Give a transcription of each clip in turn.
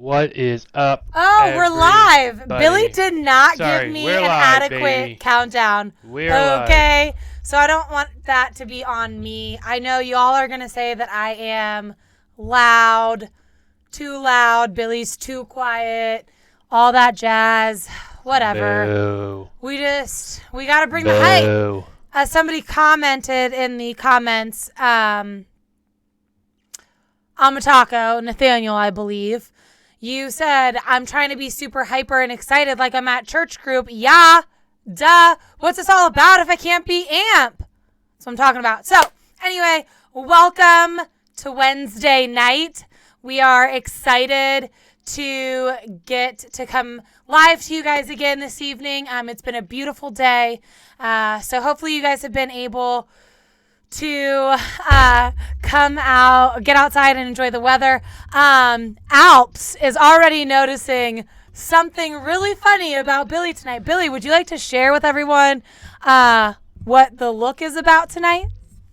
What is up? Oh, we're live. everybody? Billy did not Sorry, give me we're an live, adequate baby. countdown. We're live. Okay, so I don't want that to be on me. I know y'all are going to say that I am loud, too loud, Billy's too quiet, all that jazz, whatever. Boo. We got to bring the hype. Boo. Somebody commented in the comments, Amatako, Nathaniel, I believe. You said, I'm trying to be super hyper and excited like I'm at church group. Yeah, duh. What's this all about if I can't be amp? That's what I'm talking about. So, anyway, welcome to Wednesday night. We are excited to get to come live to you guys again this evening. It's been a beautiful day. So hopefully you guys have been able to come out, get outside and enjoy the weather. Alps is already noticing something really funny about Billy tonight. Billy, would you like to share with everyone what the look is about tonight?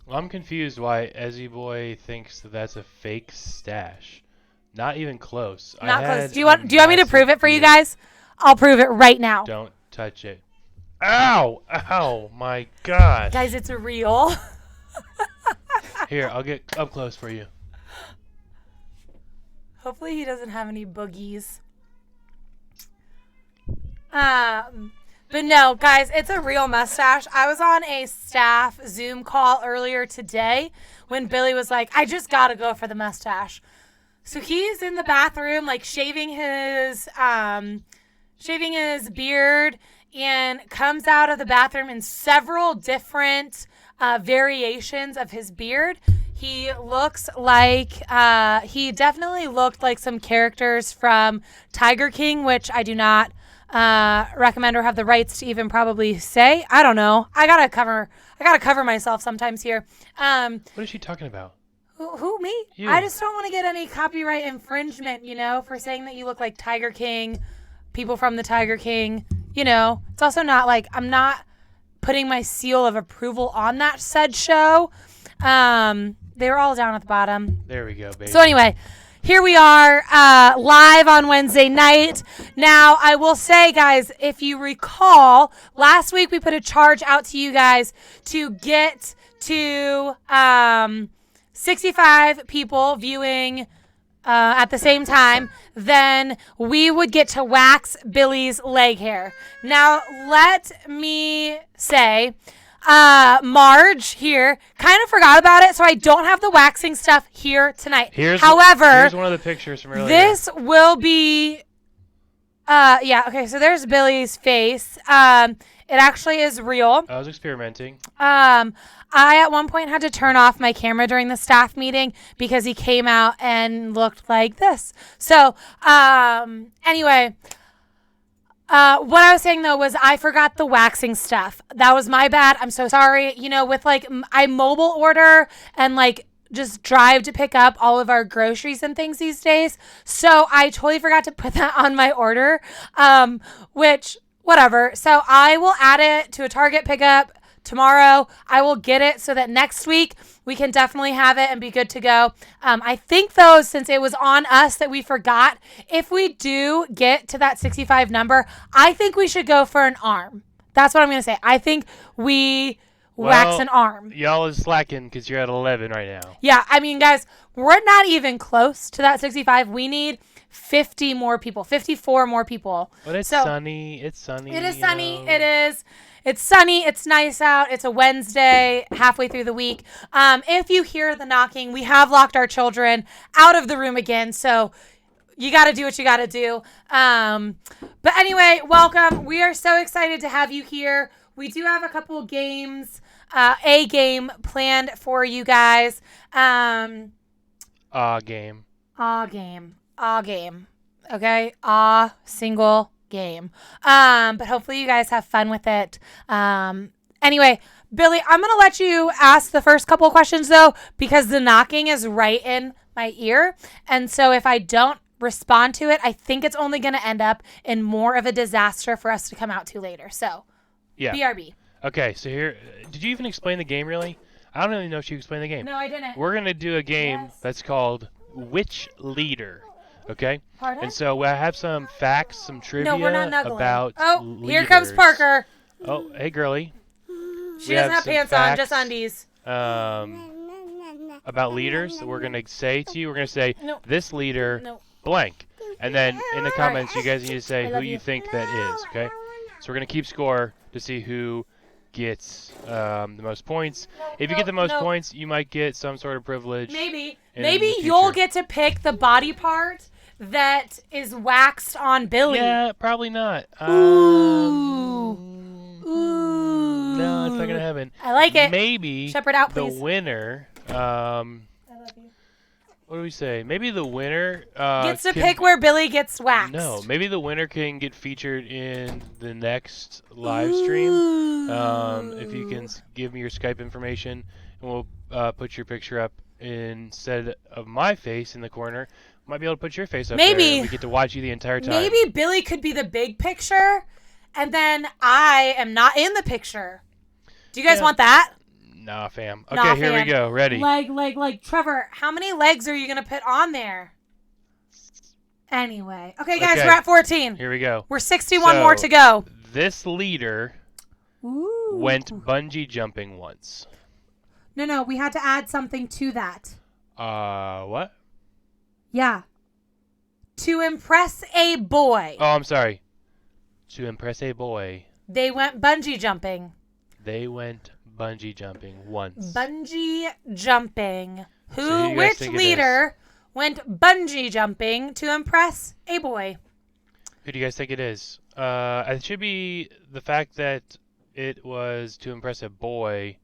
Well, I'm confused why Ezzy Boy thinks that that's a fake stash. Not even close. Not close. Do you want me to prove it for you guys? I'll prove it right now. Don't touch it. Ow! Ow! My God! Guys, it's real. Here, I'll get up close for you. Hopefully he doesn't have any boogies. But no, guys, it's a real mustache. I was on a staff Zoom call earlier today when Billy was like, I just got to go for the mustache. So he's in the bathroom, like shaving his beard, and comes out of the bathroom in several different variations of his beard. He looks like, he definitely looked like some characters from Tiger King, which I do not recommend or have the rights to even probably say. I don't know. I gotta cover myself sometimes here. What is she talking about? Who, me? You. I just don't want to get any copyright infringement, for saying that you look like Tiger King, people from the Tiger King. It's also not like I'm not putting my seal of approval on that said show. They were all down at the bottom. There we go, baby. So anyway, here we are live on Wednesday night. Now, I will say, guys, if you recall, last week we put a charge out to you guys to get to 65 people viewing at the same time, then we would get to wax Billy's leg hair. Now, let me say, Marge here kind of forgot about it, so I don't have the waxing stuff here tonight. Here's one of the pictures from earlier. This will be, okay, so there's Billy's face. It actually is real. I was experimenting. I at one point had to turn off my camera during the staff meeting because he came out and looked like this. So, anyway, what I was saying though was I forgot the waxing stuff. That was my bad. I'm so sorry. With I mobile order and just drive to pick up all of our groceries and things these days. So I totally forgot to put that on my order, which whatever. So I will add it to a Target pickup tomorrow. I will get it so that next week we can definitely have it and be good to go. I think though, since it was on us that we forgot, if we do get to that 65 number, I think we should go for an arm. That's what I'm going to say. I think we wax an arm. Y'all is slacking because you're at 11 right now. Yeah, I mean, guys, we're not even close to that 65. We need 50 more people, 54 more people. But it's sunny. It's sunny. It is sunny. It is. It's sunny. It's nice out. It's a Wednesday, halfway through the week. If you hear the knocking, we have locked our children out of the room again. So you got to do what you got to do. But anyway, welcome. We are so excited to have you here. We do have a couple of games, a game planned for you guys. Game. Game. Okay. Single game. But hopefully you guys have fun with it. Anyway, Billy, I'm going to let you ask the first couple of questions though, because the knocking is right in my ear. And so if I don't respond to it, I think it's only going to end up in more of a disaster for us to come out to later. So yeah. BRB. Okay. So here, did you even explain the game really? I don't really know if you explained the game. No, I didn't. We're going to do a game that's called Which Leader? Okay? Pardon? And so I have some facts, some trivia No, we're not nuggling. about Oh, here comes leaders. Parker. Oh, hey, girly. She We doesn't have have some pants on, just facts. undies. About leaders that we're going to say to you. We're going to say, No. this leader, No. blank. And then in the comments, you guys need to I say who love you you. think that is, okay? So we're going to keep score to see who gets the most points. If you get the most no. points, you might get some sort of privilege. Maybe in maybe the you'll future. get to pick the body part that is waxed on Billy. Yeah, probably not. Ooh. No, it's not going to happen. I like it. Maybe Shepherd out, the please. winner... I love you. What do we say? Maybe the winner Gets to can- pick where Billy gets waxed. No, maybe the winner can get featured in the next live stream. If you can give me your Skype information, and we'll put your picture up instead of my face in the corner. Might be able to put your face up there. Maybe- And we get to watch you the entire time. Maybe Billy could be the big picture, and then I am not in the picture. Do you guys Yeah. want that? Nah, fam. Okay, Nah, here fam. we go. Ready? Like, Trevor, how many legs are you going to put on there? Anyway. Okay, guys, Okay. we're at 14. Here we go. We're 61 So- more to go. This leader Ooh. went bungee jumping once. No, we had to add something to that. What? Yeah. To impress a boy, Oh, I'm sorry. To impress a boy, they went bungee jumping. they went bungee jumping once. Bungee jumping. So who do you guys Which think it leader went bungee jumping to impress a boy? Who do you guys think it is? It should be the fact that it was to impress a boy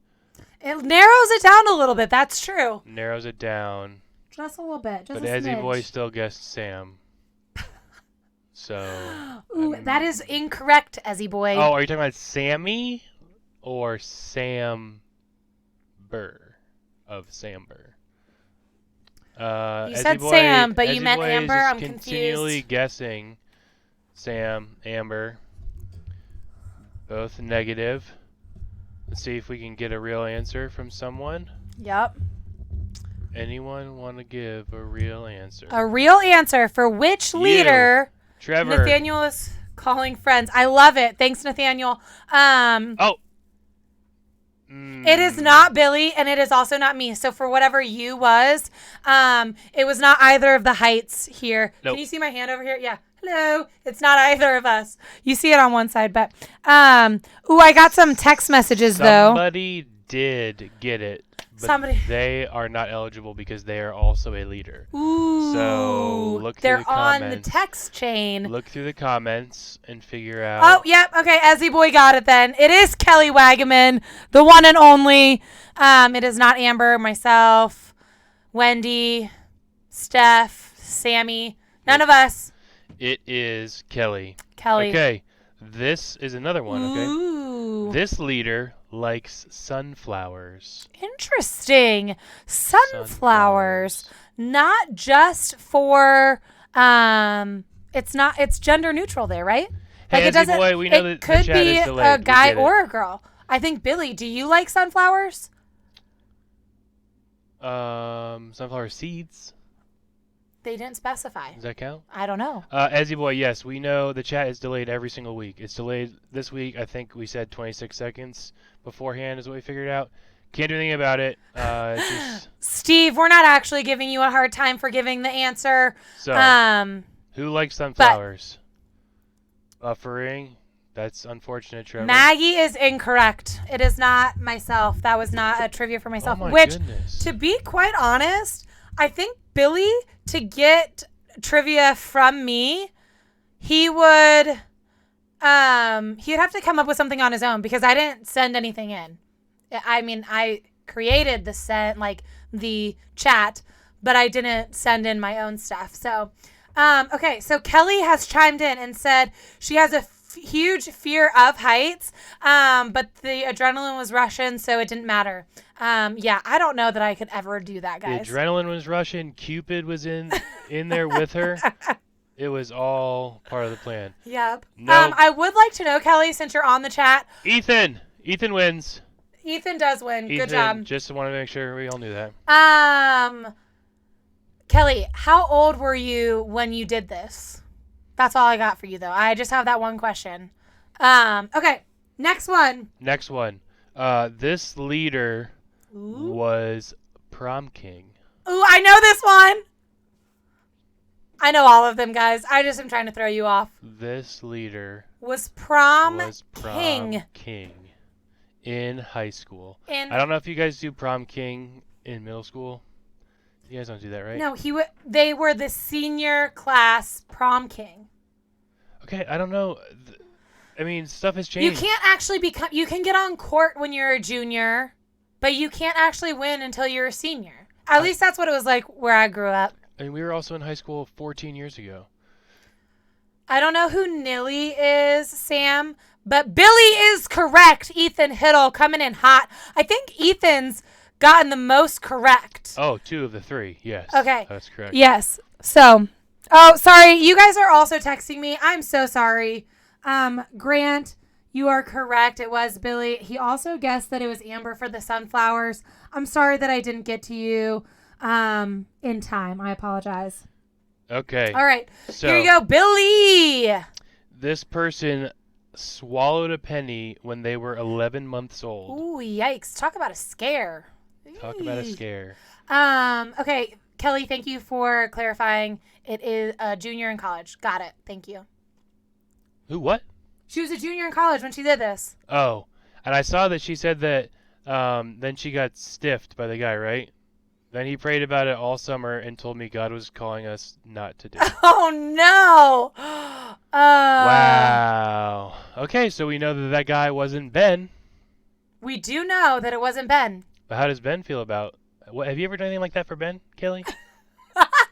It narrows it down a little bit. That's true. narrows it down. Just a little bit. Just But a Ezzy Boy smidge. still guessed Sam. So. Ooh, that is incorrect, Ezzy boy. Oh, are you talking about Sammy or Sam Burr of Sam Burr? You Ezzy said Boy- Sam, but you Ezzy meant Boy is Amber? just I'm continually confused. guessing Sam, Amber. Both negative. Let's see if we can get a real answer from someone. Yep. Anyone want to give a real answer? A real answer for which leader Trevor. Nathaniel is calling friends. I love it. Thanks, Nathaniel. Oh. It is not Billy, and it is also not me. So for whatever you was, it was not either of the heights here. Nope. Can you see my hand over here? Yeah. Hello. It's not either of us. You see it on one side, but ooh, I got some text messages though. Somebody did get it. But Somebody- they are not eligible because they are also a leader. Ooh. So, look through they're the on the comments. text chain. Look through the comments and figure out. Oh, yep. Okay, Ezzy boy got it then. It is Kelly Wagaman, the one and only. It is not Amber, myself, Wendy, Steph, Sammy. None of us. It is Kelly. Kelly. Okay, this is another one. Okay, Ooh. this leader likes sunflowers. Interesting. Sunflowers. Not just for it's gender neutral there, right? Hey, it Ezzy doesn't boy, we know it that the could chat be is delayed. a We guy get it. or a girl. I think Billy, do you like sunflowers? Sunflower seeds. They didn't specify. Does that count? I don't know. Ezzy boy, yes, we know the chat is delayed every single week. It's delayed this week. I think we said 26 seconds beforehand is what we figured out. Can't do anything about it. It's just, Steve, we're not actually giving you a hard time for giving the answer. so, who likes sunflowers? Buffering. That's unfortunate, Trevor. Maggie is incorrect. It is not myself. That was not a trivia for myself. Oh my Which, goodness. to be quite honest, I think Billy, to get trivia from me, he would he'd have to come up with something on his own because I didn't send anything in. I mean, I created the chat, but I didn't send in my own stuff. So, okay. So Kelly has chimed in and said she has a huge fear of heights, but the adrenaline was rushing, so it didn't matter. Yeah, I don't know that I could ever do that, guys. The adrenaline was rushing. Cupid was in there with her. It was all part of the plan. Yep. Nope. I would like to know, Kelly, since you're on the chat. Ethan wins. Ethan does win. Ethan, Good job. Just wanted to make sure we all knew that. Kelly, how old were you when you did this? That's all I got for you, though. I just have that one question. Okay, next one. Next one. This leader was prom king. Ooh, I know this one. I know all of them, guys. I just am trying to throw you off. This leader Was prom king in high school. I don't know if you guys do prom king in middle school. You guys don't do that, right? No, they were the senior class prom king. Okay, I don't know. I mean, stuff has changed. You can't actually you can get on court when you're a junior, but you can't actually win until you're a senior. At least that's what it was like where I grew up. I mean, we were also in high school 14 years ago. I don't know who Nilly is, Sam, but Billy is correct. Ethan Hiddle coming in hot. I think Ethan's gotten the most correct. Oh, 2 of the 3, yes. Okay. That's correct. Yes. So, oh, sorry. You guys are also texting me. I'm so sorry. Grant, you are correct. It was Billy. He also guessed that it was Amber for the sunflowers. I'm sorry that I didn't get to you in time. I apologize. Okay. All right. So, here you go, Billy. This person swallowed a penny when they were 11 months old. Ooh, yikes. Talk about a scare. Talk about a scare. Okay, Kelly, thank you for clarifying. It is a junior in college. Got it. Thank you. Who, what? She was a junior in college when she did this. Oh, and I saw that she said that then she got stiffed by the guy, right? Then he prayed about it all summer and told me God was calling us not to do it. Oh, no. Wow. Okay, so we know that that guy wasn't Ben. We do know that it wasn't Ben. But how does Ben feel about... What, have you ever done anything like that for Ben, Kelly?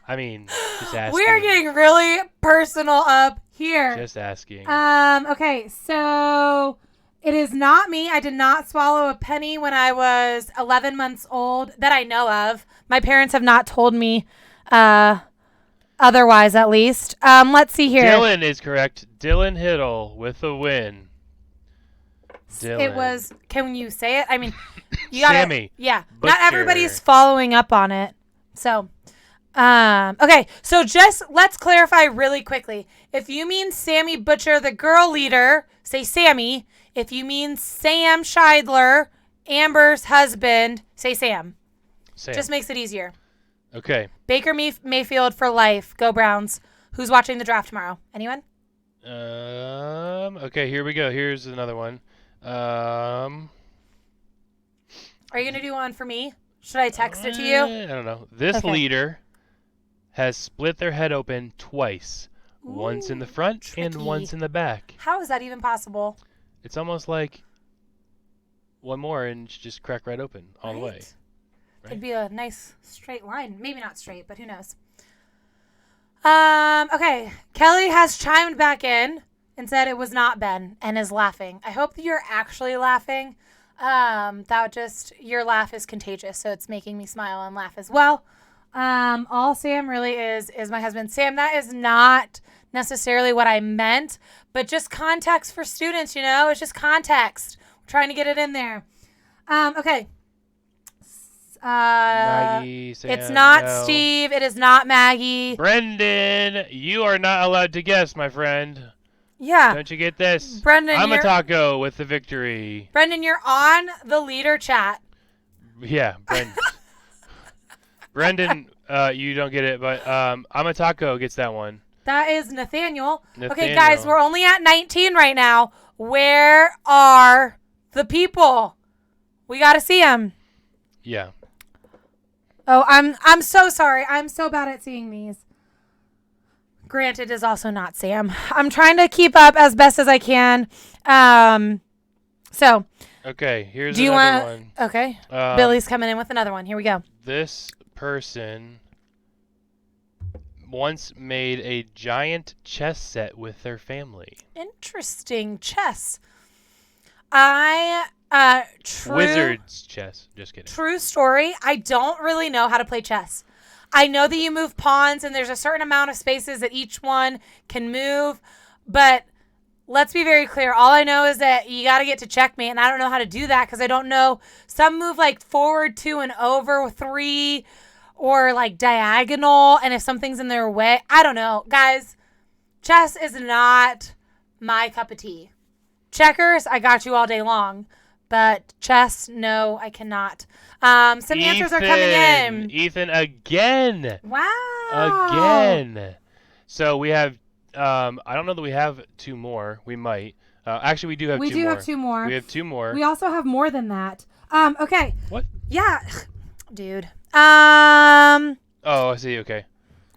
I mean, just asking. We're getting really personal up here. Just asking. Okay, so it is not me. I did not swallow a penny when I was 11 months old that I know of. My parents have not told me otherwise, at least. Let's see here. Dylan is correct. Dylan Hiddle with a win. Dylan. It was, can you say it? I mean, you gotta, Sammy. yeah. Butcher. Not everybody's following up on it. So, okay. So just let's clarify really quickly. If you mean Sammy Butcher, the girl leader, say Sammy. If you mean Sam Scheidler, Amber's husband, say Sam. Sam. Just makes it easier. Okay. Baker Mayfield for life. Go Browns. Who's watching the draft tomorrow? Anyone? Okay, here we go. Here's another one. Are you going to do one for me? Should I text it to you? I don't know. This leader has split their head open twice. Ooh, once in the front tricky. and once in the back. How is that even possible? It's almost like one more and just crack right open all the way. Right? It'd be a nice straight line. Maybe not straight, but who knows? Okay. Kelly has chimed back in and said it was not Ben and is laughing. I hope that you're actually laughing. Your laugh is contagious, so it's making me smile and laugh as well. All Sam really is my husband. Sam, that is not necessarily what I meant, but just context for students, it's just context. We're trying to get it in there. Okay. Maggie, Sam, it's not no. Steve. It is not Maggie. Brendan, you are not allowed to guess, my friend. Yeah. Don't you get this? Brendan, I'm a taco with the victory. Brendan, you're on the leader chat. Yeah, Brendan. Brendan, you don't get it, but I'm a taco gets that one. That is Nathaniel. Nathaniel. Okay, guys, we're only at 19 right now. Where are the people? We got to see them. Yeah. Oh, I'm so sorry. I'm so bad at seeing these. Granted, is also not Sam. I'm trying to keep up as best as I can. So. Okay, here's do you another want? one. Okay. Billy's coming in with another one. Here we go. This person once made a giant chess set with their family. Interesting. Chess. Wizards chess. Just kidding. True story. I don't really know how to play chess. I know that you move pawns and there's a certain amount of spaces that each one can move, but let's be very clear. All I know is that you got to get to checkmate, and I don't know how to do that because I don't know. Some move like forward 2 and over 3, or like diagonal, and if something's in their way, I don't know. Guys, chess is not my cup of tea. Checkers, I got you all day long. But chess, no, I cannot. Some answers are coming in. Ethan again. Wow. Again. So we have, I don't know that we have 2 more. We might. Actually, we do have 2 more. We do have 2 more. We have 2 more. We also have more than that. Okay. What? Yeah. Dude. Oh, I see. Okay.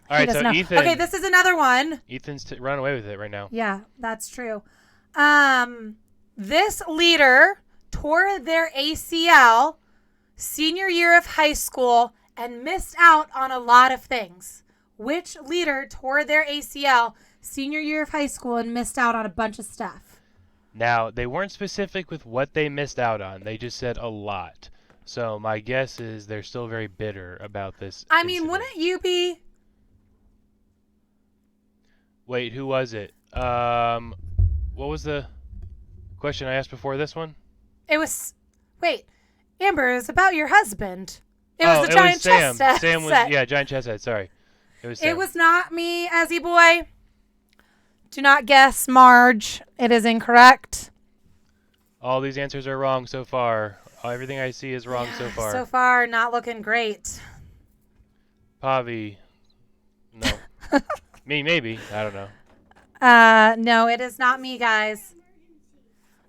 All right, so know. Ethan. Okay, this is another one. Ethan's running away with it right now. Yeah, that's true. This leader tore their ACL senior year of high school and missed out on a lot of things. Which leader tore their ACL senior year of high school and missed out on a bunch of stuff? Now, they weren't specific with what they missed out on. They just said a lot. So my guess is they're still very bitter about this. I mean, incident. wouldn't you be? Wait, who was it? What was the question I asked before this one? It was. Wait, Amber, it was about your husband. It Oh, was the giant Sam. chess Sam was set. giant chess head. Sorry, it was Sam. It was not me, Ezzy boy. Do not guess, Marge. It is incorrect. All these answers are wrong so far. Everything I see is wrong so far. So far, not looking great. Pavi. No. Me, maybe. I don't know. No, it is not me, guys.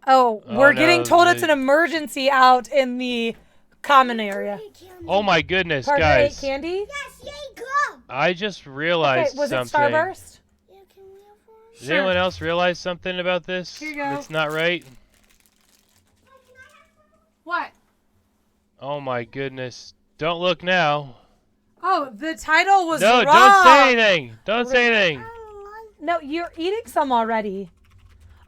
Oh, we're no, getting told it's an emergency out in the common area. Oh my goodness, Parker guys! ate candy? Yes, yay, go! I just realized Okay, was it something. Starburst? Yeah, can we have one? Does anyone else realize something about this? Here you go. That's not right. What? Oh my goodness! Don't look now. Oh, the title was No, wrong. don't say anything. Don't say anything. No, you're eating some already.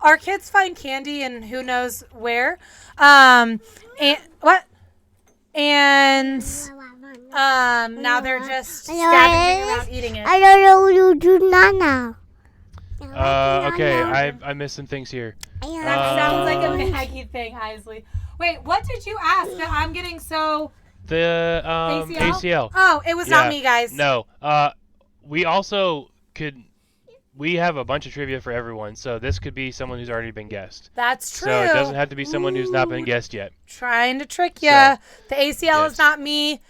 Our kids find candy and who knows where. And what? And now they're just scavenging around eating it. I don't know what you do now. Okay, I missed some things here. That sounds like a Maggie thing, Isley. Wait, what did you ask that I'm getting so... The ACL. Oh, it was not Yeah, me, guys. No. We also could. We have a bunch of trivia for everyone, so this could be someone who's already been guessed. That's true. So it doesn't have to be someone who's not been guessed yet. Trying to trick you. So, The ACL yes. is not me.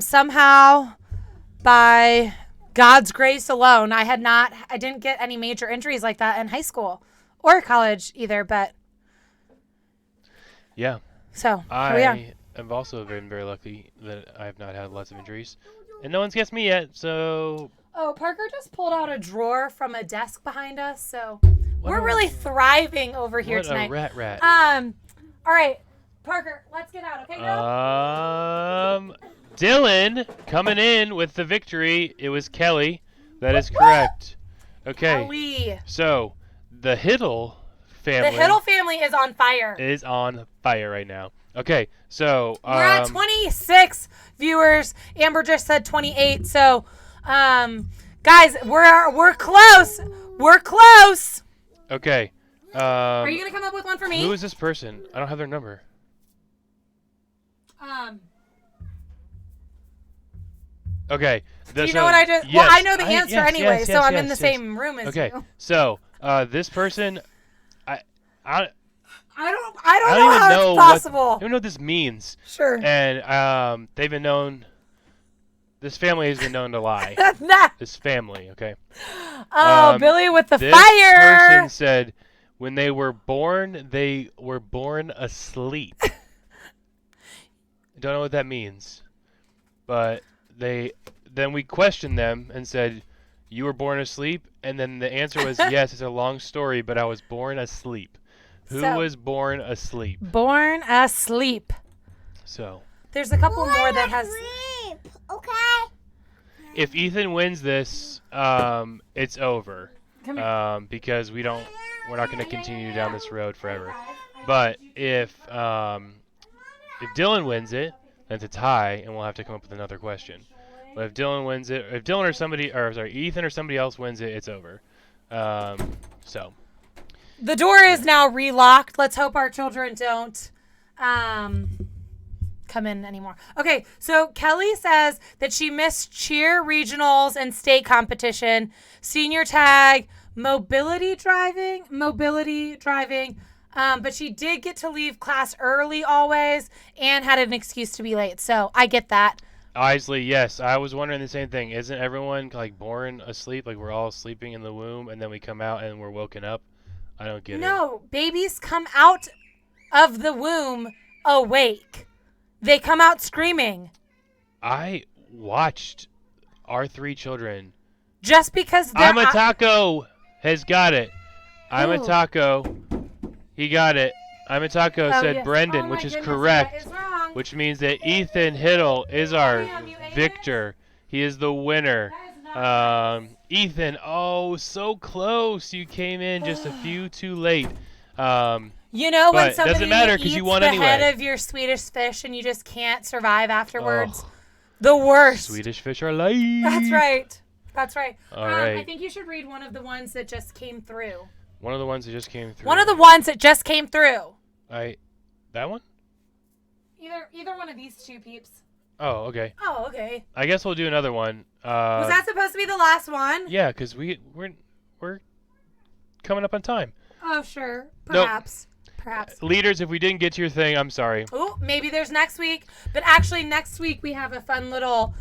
Somehow, by God's grace alone, I didn't get any major injuries like that in high school or college either. But Yeah. so here we are. I have also been very lucky that I have not had lots of injuries, and no one's guessed me yet. So Oh, Parker just pulled out a drawer from a desk behind us, so What we're a- really thriving over here what tonight. a rat. All right, Parker, let's get out, okay, girl? Dylan coming in with the victory. It was Kelly. That is correct. Okay. Kelly. So the Hiddle The family Hiddle family is on fire. is on fire right now. Okay, so We're at 26 viewers. Amber just said 28. So, guys, we're close. We're close. okay. Are you gonna come up with one for me? Who is this person? I don't have their number. Okay. Do you know what I just? Well, I know the answer anyway, so I'm in the same room as Okay, you. so this person, I I don't I know don't even how know it's possible. I don't know what this means. Sure. And they've been known. This family has been known to lie. Nah. This family, okay. Oh, Billy with the This fire. person said when they were born asleep. Don't know what that means, but then we questioned them and said, "You were born asleep?" And then the answer was, "Yes, it's a long story, but I was born asleep." Who So- was born asleep? Born asleep. So, There's a couple more that has. Sleep, okay? if Ethan wins this, it's over. Come here. Because we're not going to continue down this road forever. But if Dylan wins it, then it's a tie, and we'll have to come up with another question. But if Dylan wins it, if Dylan or Ethan or somebody else wins it, it's over. So The door is now relocked. Let's hope our children don't come in anymore. Okay, so Kelly says that she missed cheer regionals and state competition, senior tag, mobility driving, but she did get to leave class early always and had an excuse to be late. So I get that. Isley, yes. I was wondering the same thing. Isn't everyone like born asleep? Like we're all sleeping in the womb and then we come out and we're woken up? I don't get it. No, babies come out of the womb awake. They come out screaming. I watched our 3 children. Just because they're I'm a taco has got it. I'm a Ooh. taco. He got it. I'm a taco Oh, said yes. Brendan, Oh, my which is goodness, correct. that is wrong. Which means that Ethan Hiddle is our Damn, you ate victor. He is the winner. That is not Ethan, oh, so close. You came in just a few too late. You know when But somebody doesn't matter 'cause eats you won the anyway. head of your Swedish fish and you just can't survive afterwards? Oh, The worst. Swedish fish are life. That's right. That's right. All right. I think you should read one of the ones that just came through. One of the ones that just came through. One of the ones that just came through. That one? Either one of these two peeps. Oh, okay. Oh, okay. I guess we'll do another one. Was that supposed to be the last one? Yeah, because we're coming up on time. Oh, sure. Nope. Perhaps. Perhaps. Leaders, if we didn't get to your thing, I'm sorry. Oh, maybe there's next week. But actually, next week we have a fun little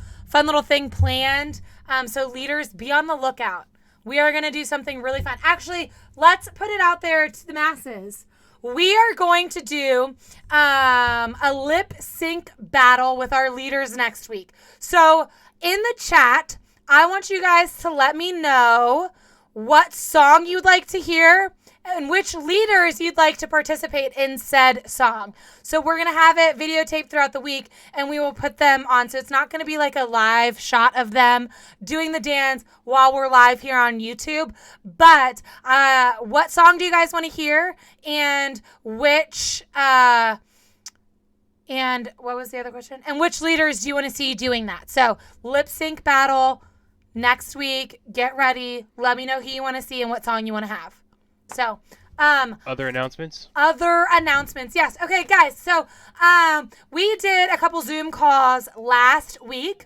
thing planned. So leaders, be on the lookout. We are going to do something really fun. Actually, let's put it out there to the masses. We are going to do a lip sync battle with our leaders next week. So in the chat, I want you guys to let me know what song you'd like to hear and which leaders you'd like to participate in said song. So we're going to have it videotaped throughout the week and we will put them on. So it's not going to be like a live shot of them doing the dance while we're live here on YouTube. But what song do you guys want to hear? And which, and what was the other question? And which leaders do you want to see doing that? So lip sync battle next week. Get ready. Let me know who you want to see and what song you want to have. So, Other announcements? Yes. Okay, guys. So, we did a couple Zoom calls last week.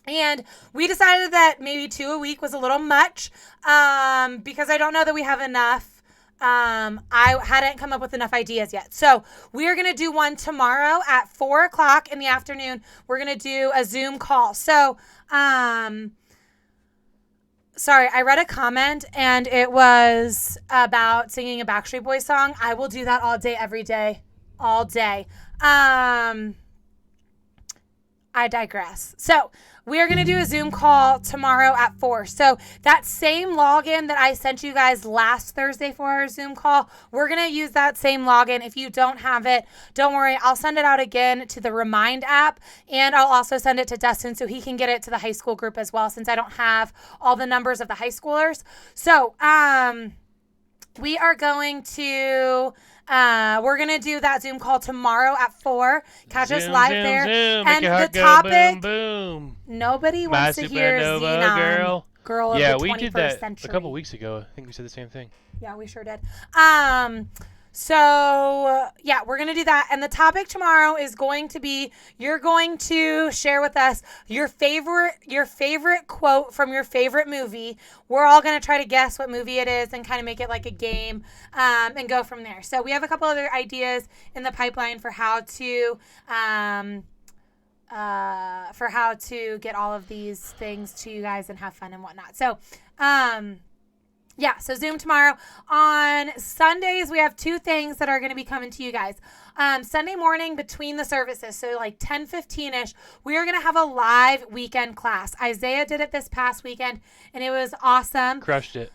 And we decided that maybe 2 a week was a little much because I don't know that we have enough. I hadn't come up with enough ideas yet. So we are going to do one tomorrow at 4 o'clock in the afternoon. We're going to do a Zoom call. So, sorry, I read a comment and it was about singing a Backstreet Boys song. I will do that all day, every day, all day. I digress. So we are going to do a Zoom call tomorrow at 4. So that same login that I sent you guys last Thursday for our Zoom call, we're going to use that same login. If you don't have it, don't worry. I'll send it out again to the Remind app, and I'll also send it to Dustin so he can get it to the high school group as well, since I don't have all the numbers of the high schoolers. So, we are going to we're going to do that Zoom call tomorrow at 4. Catch us live there. Zoom. And Make your heart the go topic, boom, boom. nobody My wants to hear supernova Xenon, girl of Yeah, the we 21st did that century. a couple weeks ago. I think we said the same thing. Yeah, we sure did. So yeah, we're going to do that. And the topic tomorrow is going to be, you're going to share with us your favorite quote from your favorite movie. We're all going to try to guess what movie it is and kind of make it like a game, and go from there. So we have a couple other ideas in the pipeline for how to, get all of these things to you guys and have fun and whatnot. So, yeah, so Zoom tomorrow. On Sundays, we have 2 things that are going to be coming to you guys. Sunday morning between the services, so like 10:15-ish, we are going to have a live weekend class. Isaiah did it this past weekend, and it was awesome. Crushed it.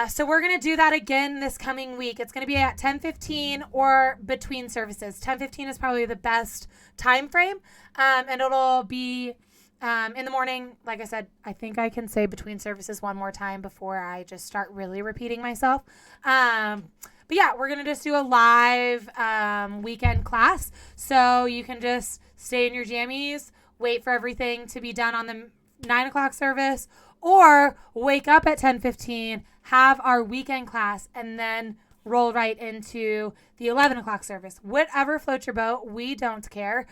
So we're going to do that again this coming week. It's going to be at 10:15 or between services. 10:15 is probably the best time frame, and it'll be in the morning. Like I said, I think I can say between services one more time before I just start really repeating myself. But yeah, we're going to just do a live weekend class. So you can just stay in your jammies, wait for everything to be done on the 9 o'clock service, or wake up at 10:15, have our weekend class, and then roll right into the 11 o'clock service. Whatever floats your boat, we don't care.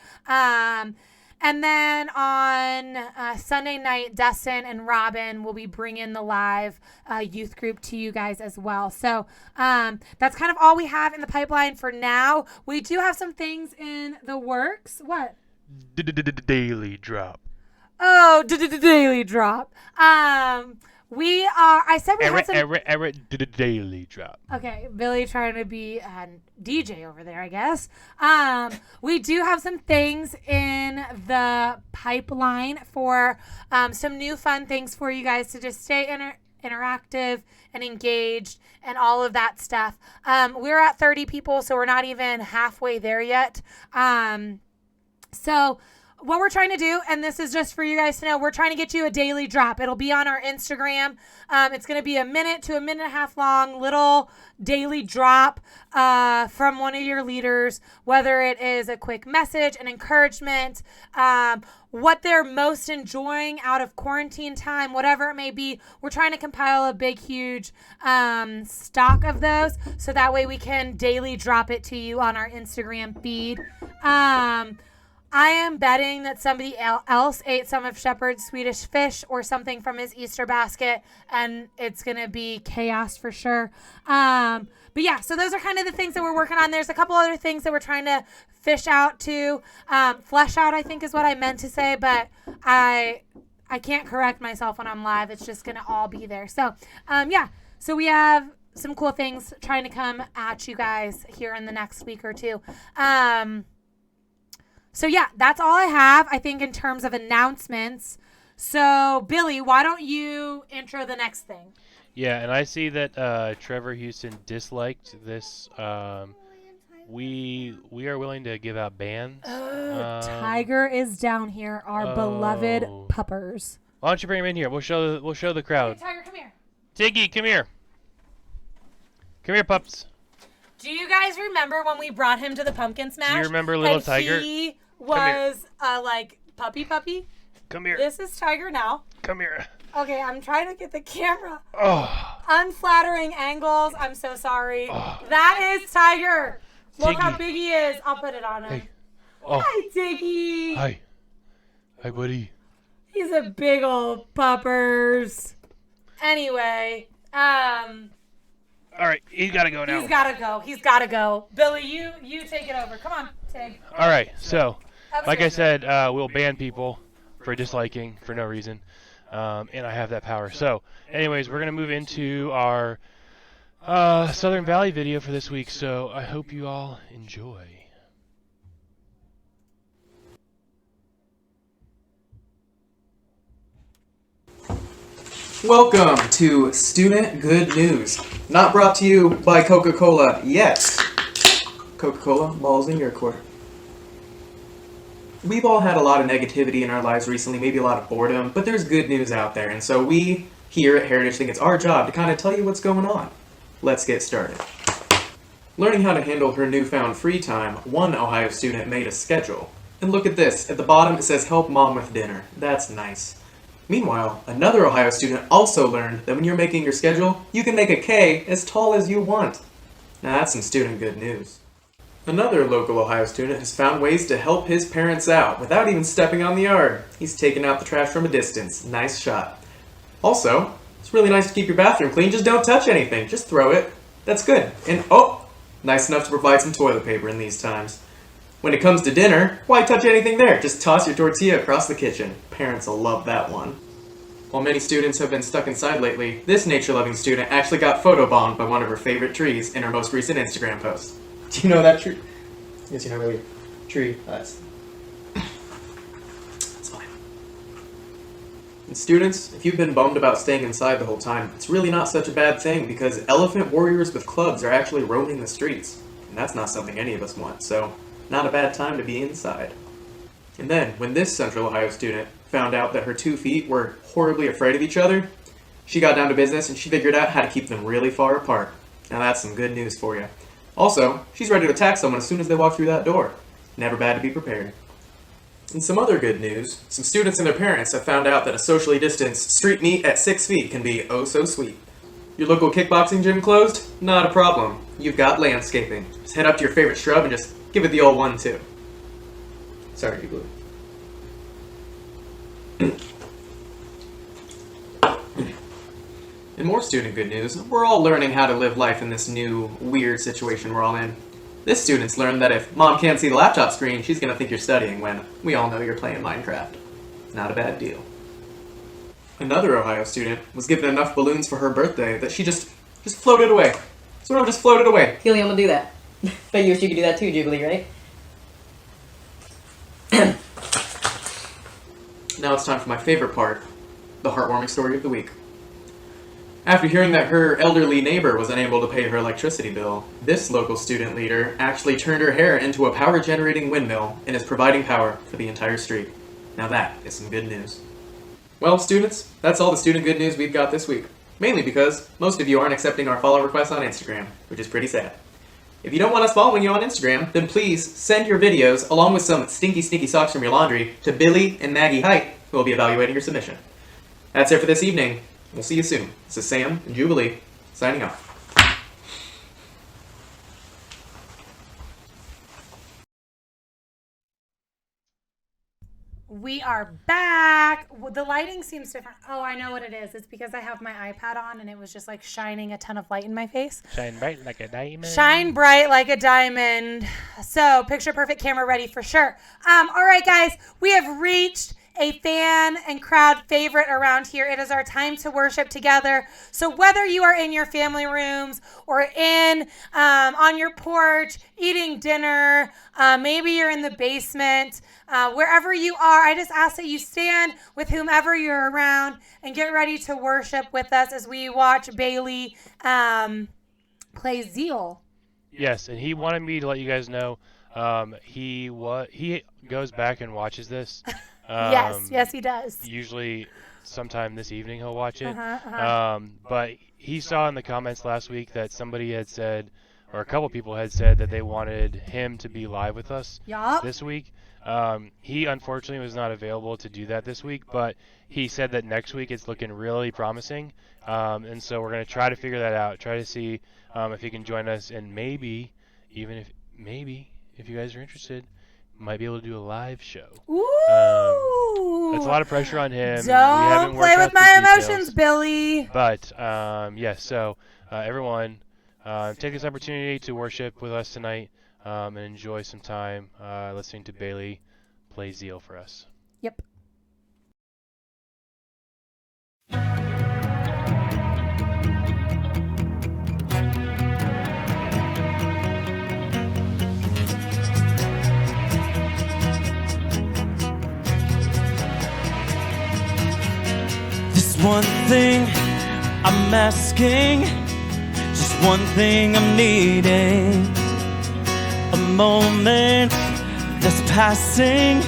And then on Sunday night, Dustin and Robin will be bringing the live youth group to you guys as well. So that's kind of all we have in the pipeline for now. We do have some things in the works. What? Daily drop. Oh, daily drop. We are. I said we had some. Daily drop. Okay, Billy trying to be a DJ over there, I guess. We do have some things in the pipeline for some new fun things for you guys to just stay interactive and engaged and all of that stuff. We're at 30 people, so we're not even halfway there yet. So what we're trying to do, and this is just for you guys to know, we're trying to get you a daily drop. It'll be on our Instagram. It's going to be a minute to a minute and a half long little daily drop from one of your leaders, whether it is a quick message, an encouragement, what they're most enjoying out of quarantine time, whatever it may be. We're trying to compile a big, huge stock of those so that way we can daily drop it to you on our Instagram feed. I am betting that somebody else ate some of Shepard's Swedish fish or something from his Easter basket, and it's going to be chaos for sure. But yeah, so those are kind of the things that we're working on. There's a couple other things that we're trying to flesh out, I think is what I meant to say, but I can't correct myself when I'm live. It's just going to all be there. So, yeah, so we have some cool things trying to come at you guys here in the next week or two. So yeah, that's all I have, I think, in terms of announcements. So, Billy, why don't you intro the next thing? Yeah, and I see that Trevor Houston disliked this. We are willing to give out bands. Tiger is down here, our beloved puppers. Why don't you bring him in here? We'll show the crowd. Hey, Tiger, come here. Tiggy, come here. Come here, pups. Do you guys remember when we brought him to the pumpkin smash? Do you remember little and Tiger? He was like puppy. Come here. This is Tiger now. Come here. Okay, I'm trying to get the camera. Oh. Unflattering angles. I'm so sorry. Oh. That is Tiger. Look Tiggy. how big he is. I'll put it on him. Hey. Oh. Hi, Tiggy. Hi. Hi, buddy. He's a big old puppers. Anyway, All right, he's got to go now. He's gotta go. Billy, you take it over. Come on, Tig. All right, so like I Upstairs. said, we'll ban people for disliking for no reason, and I have that power. So, anyways, we're gonna move into our Southern Valley video for this week. So I hope you all enjoy. Welcome to Student Good News. Not brought to you by Coca-Cola yet. Coca-Cola, balls in your court. We've all had a lot of negativity in our lives recently, maybe a lot of boredom, but there's good news out there, and so we here at Heritage think it's our job to kind of tell you what's going on. Let's get started. Learning how to handle her newfound free time, one Ohio student made a schedule. And look at this, at the bottom it says help mom with dinner. That's nice. Meanwhile, another Ohio student also learned that when you're making your schedule, you can make a K as tall as you want. Now that's some student good news. Another local Ohio student has found ways to help his parents out without even stepping on the yard. He's taking out the trash from a distance. Nice shot. Also, it's really nice to keep your bathroom clean. Just don't touch anything. Just throw it. That's good. And oh, nice enough to provide some toilet paper in these times. When it comes to dinner, why touch anything there? Just toss your tortilla across the kitchen. Parents will love that one. While many students have been stuck inside lately, this nature-loving student actually got photobombed by one of her favorite trees in her most recent Instagram post. Do you know that tree? Yes, you know really tree. That's fine. And students, if you've been bummed about staying inside the whole time, it's really not such a bad thing because elephant warriors with clubs are actually roaming the streets. And that's not something any of us want, so not a bad time to be inside. And then, when this Central Ohio student found out that her 2 feet were horribly afraid of each other, she got down to business and she figured out how to keep them really far apart. Now that's some good news for you. Also, she's ready to attack someone as soon as they walk through that door. Never bad to be prepared. And some other good news, some students and their parents have found out that a socially distanced street meet at 6 feet can be oh so sweet. Your local kickboxing gym closed? Not a problem. You've got landscaping. Just head up to your favorite shrub and just give it the old 1-2. Sorry, you blew. In more student good news, we're all learning how to live life in this new, weird situation we're all in. This student's learned that if mom can't see the laptop screen, she's gonna think you're studying when we all know you're playing Minecraft. Not a bad deal. Another Ohio student was given enough balloons for her birthday that she just floated away. Sort of just floated away. Helium will do that. But you wish you could do that too, Jubilee, right? Now it's time for my favorite part, the heartwarming story of the week. After hearing that her elderly neighbor was unable to pay her electricity bill, this local student leader actually turned her hair into a power-generating windmill and is providing power for the entire street. Now that is some good news. Well, students, that's all the student good news we've got this week. Mainly because most of you aren't accepting our follow requests on Instagram, which is pretty sad. If you don't want us following you on Instagram, then please send your videos along with some stinky socks from your laundry to Billy and Maggie Height, who will be evaluating your submission. That's it for this evening. We'll see you soon. This is Sam and Jubilee, signing off. We are back. The lighting seems different. Oh, I know what it is. It's because I have my iPad on and it was just like shining a ton of light in my face. Shine bright like a diamond. Shine bright like a diamond. So, picture perfect camera ready for sure. All right, guys, we have reached a fan and crowd favorite around here. It is our time to worship together. So whether you are in your family rooms or on your porch eating dinner, maybe you're in the basement, wherever you are, I just ask that you stand with whomever you're around and get ready to worship with us as we watch Bailey play Zeal. Yes, and he wanted me to let you guys know he goes back and watches this. Yes, he does. Usually sometime this evening he'll watch it. But he saw in the comments last week that somebody had said, or a couple people had said, that they wanted him to be live with us this week. He unfortunately was not available to do that this week, but he said that next week it's looking really promising. And so we're going to try to figure that out, try to see if he can join us, and maybe if you guys are interested, might be able to do a live show. Ooh! That's a lot of pressure on him. Don't play with my emotions, Billy. But so everyone, take this opportunity to worship with us tonight and enjoy some time listening to Bailey play Zeal for us. Yep. One thing I'm asking, just one thing I'm needing. A moment that's passing,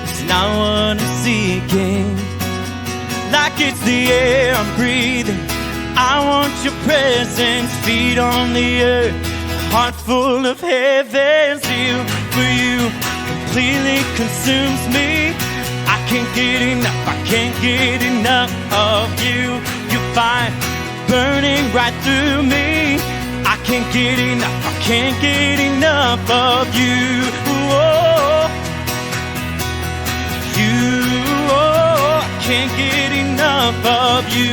it's not what I'm seeking. Like it's the air I'm breathing, I want your presence. Feet on the earth, heart full of heaven. Zeal for you completely consumes me. I can't get enough, I can't get enough of you. You fire burning right through me. I can't get enough, I can't get enough of you. Oh, I can't get enough of you.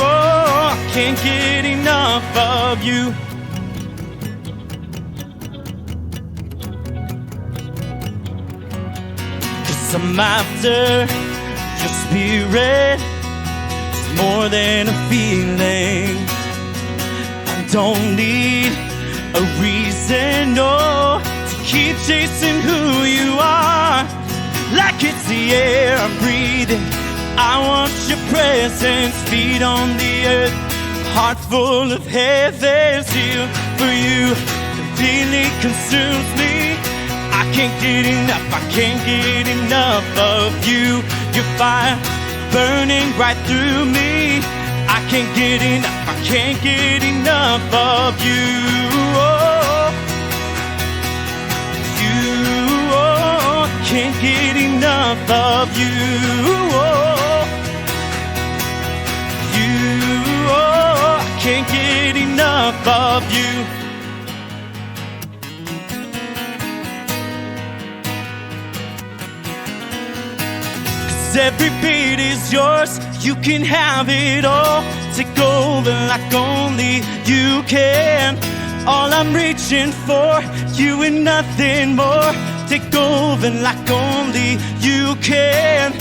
I can't get enough of you. I'm after your spirit. It's more than a feeling. I don't need a reason, no, to keep chasing who you are. Like it's the air I'm breathing, I want your presence. Feet on the earth, heart full of heaven. Zeal for you completely consumes me. I can't get enough, I can't get enough of you. Your fire burning right through me. I can't get enough, I can't get enough of you. I can't get enough of you. of you. Every beat is yours, you can have it all. Take over like only you can. All I'm reaching for, you and nothing more. Take over like only you can.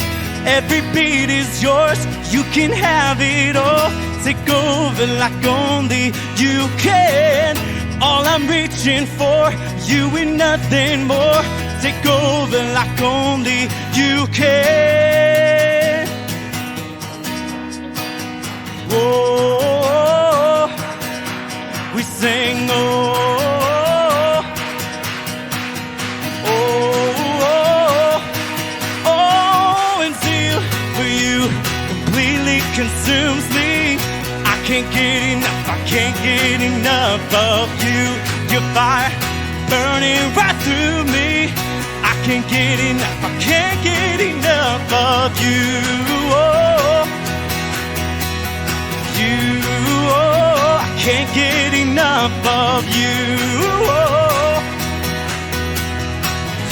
Every beat is yours, you can have it all. Take over like only you can. All I'm reaching for, you and nothing more. Take over like only you can. Oh, we sing, oh, oh, oh, and zeal for you completely consumes me. I can't get enough, I can't get enough of you. Your fire burning right through me. I can't get enough, I can't get enough of you. Oh, you, oh, I can't get enough of you. Oh,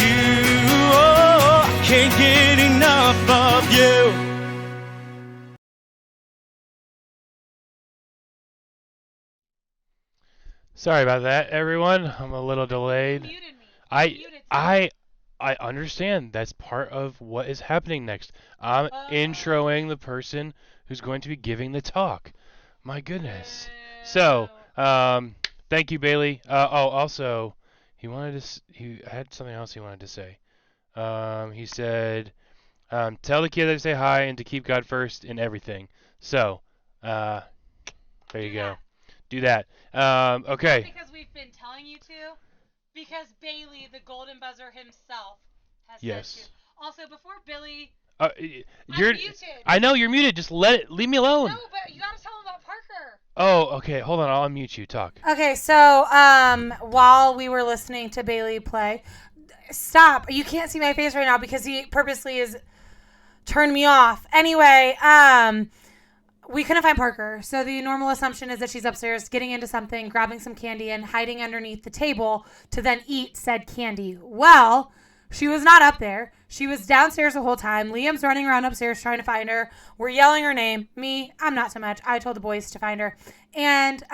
you, oh, I can't get enough of you. Sorry about that, everyone. I'm a little delayed. Muted me. I Muted too. I understand. That's part of what is happening next. I'm introing the person who's going to be giving the talk. My goodness. So, thank you, Bailey. Also, he had something else he wanted to say. He said, tell the kid to say hi and to keep God first in everything. So, there you go. Do that. Okay. Because we've been telling you to. Because Bailey, the golden buzzer himself, has Yes. said to. Also, before Billy, You're. I'm muted. I know you're muted. Just leave me alone. No, but you gotta tell him about Parker. Oh, okay. Hold on. I'll unmute you. Talk. Okay, so while we were listening to Bailey play, stop. You can't see my face right now because he purposely is turned me off. Anyway, we couldn't find Parker. So the normal assumption is that she's upstairs getting into something, grabbing some candy, and hiding underneath the table to then eat said candy. Well, she was not up there. She was downstairs the whole time. Liam's running around upstairs trying to find her. We're yelling her name. Me, I'm not so much. I told the boys to find her. And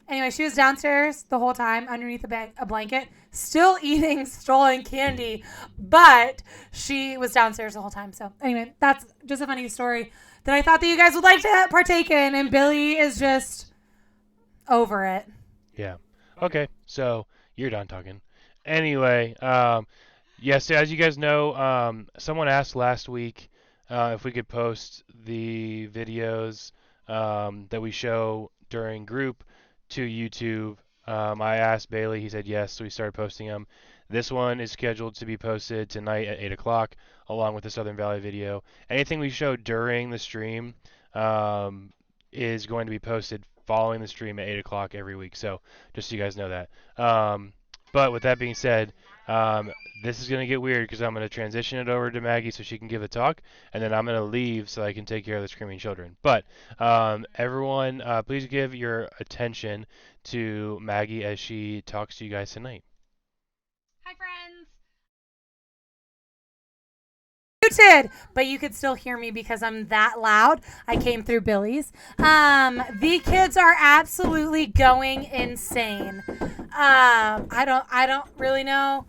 anyway, she was downstairs the whole time underneath a blanket, still eating stolen candy, but she was downstairs the whole time. So anyway, that's just a funny story that I thought that you guys would like to partake in, and Billy is just over it. Yeah. Okay. So you're done talking. Anyway, yes, as you guys know, someone asked last week if we could post the videos that we show during group to YouTube. I asked Bailey. He said yes, so we started posting them. This one is scheduled to be posted tonight at 8 o'clock, along with the Southern Valley video. Anything we show during the stream is going to be posted following the stream at 8 o'clock every week. So just so you guys know that. But with that being said, this is going to get weird because I'm going to transition it over to Maggie so she can give a talk, and then I'm going to leave so I can take care of the screaming children. But everyone, please give your attention to Maggie as she talks to you guys tonight. Hi, friends. Muted, but you could still hear me because I'm that loud. I came through Billy's. The kids are absolutely going insane. I don't really know.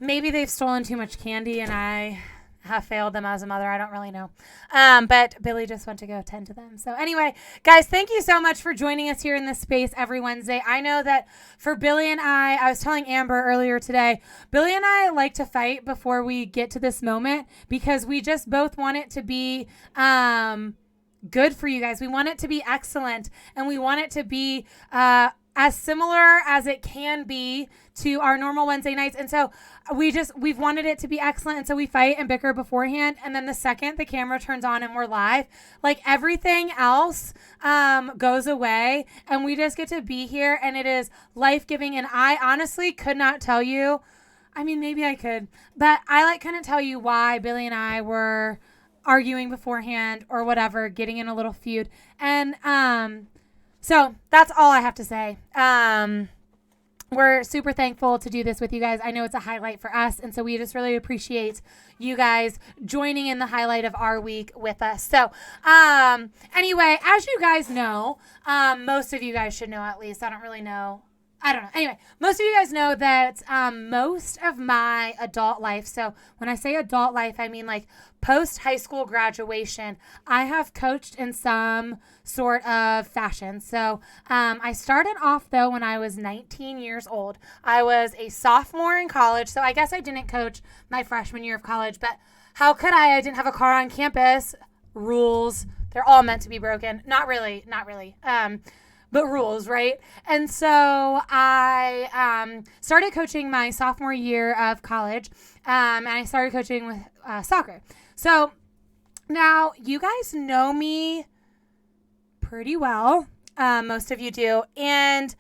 Maybe they've stolen too much candy and I have failed them as a mother. I don't really know. But Billy just went to go tend to them. So anyway, guys, thank you so much for joining us here in this space every Wednesday. I know that for Billy and I was telling Amber earlier today, Billy and I like to fight before we get to this moment because we just both want it to be good for you guys. We want it to be excellent, and we want it to be as similar as it can be to our normal Wednesday nights. And so we've wanted it to be excellent. And so we fight and bicker beforehand. And then the second the camera turns on and we're live, like everything else goes away and we just get to be here, and it is life-giving. And I honestly could not tell you, I mean, maybe I could, but I couldn't tell you why Billy and I were arguing beforehand or whatever, getting in a little feud. And, So that's all I have to say. We're super thankful to do this with you guys. I know it's a highlight for us, and so we just really appreciate you guys joining in the highlight of our week with us. So anyway, as you guys know, most of you guys should know at least. I don't know. Anyway, most of you guys know that most of my adult life, so when I say adult life, I mean like post-high school graduation, I have coached in some sort of fashion. So I started off, though, when I was 19 years old. I was a sophomore in college, so I guess I didn't coach my freshman year of college, but how could I? I didn't have a car on campus. Rules. They're all meant to be broken. Not really. But rules, right? And so I started coaching my sophomore year of college, and I started coaching with soccer. So now you guys know me pretty well. Most of you do. And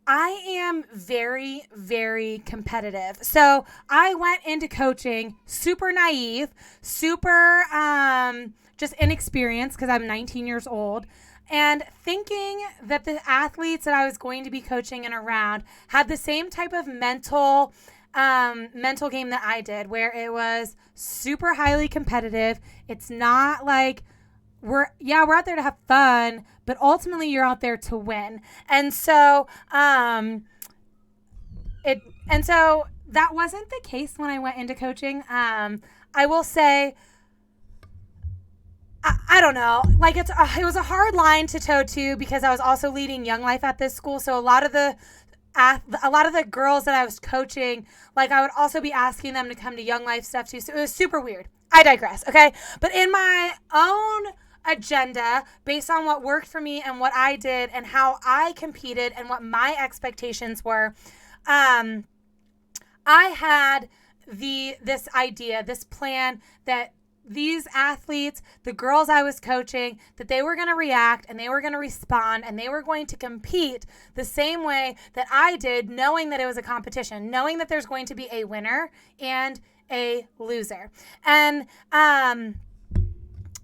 I am very, very competitive. So I went into coaching super naive, super just inexperienced because I'm 19 years old. And thinking that the athletes that I was going to be coaching and around had the same type of mental game that I did, where it was super highly competitive. It's not like we're out there to have fun, but ultimately you're out there to win. And so that wasn't the case when I went into coaching. I will say, I don't know, like it was a hard line to toe to because I was also leading Young Life at this school. So a lot of the girls that I was coaching, like I would also be asking them to come to Young Life stuff too. So it was super weird. I digress. Okay. But in my own agenda, based on what worked for me and what I did and how I competed and what my expectations were, I had this idea, this plan that these athletes, the girls I was coaching, that they were going to react and they were going to respond and they were going to compete the same way that I did, knowing that it was a competition, knowing that there's going to be a winner and a loser. And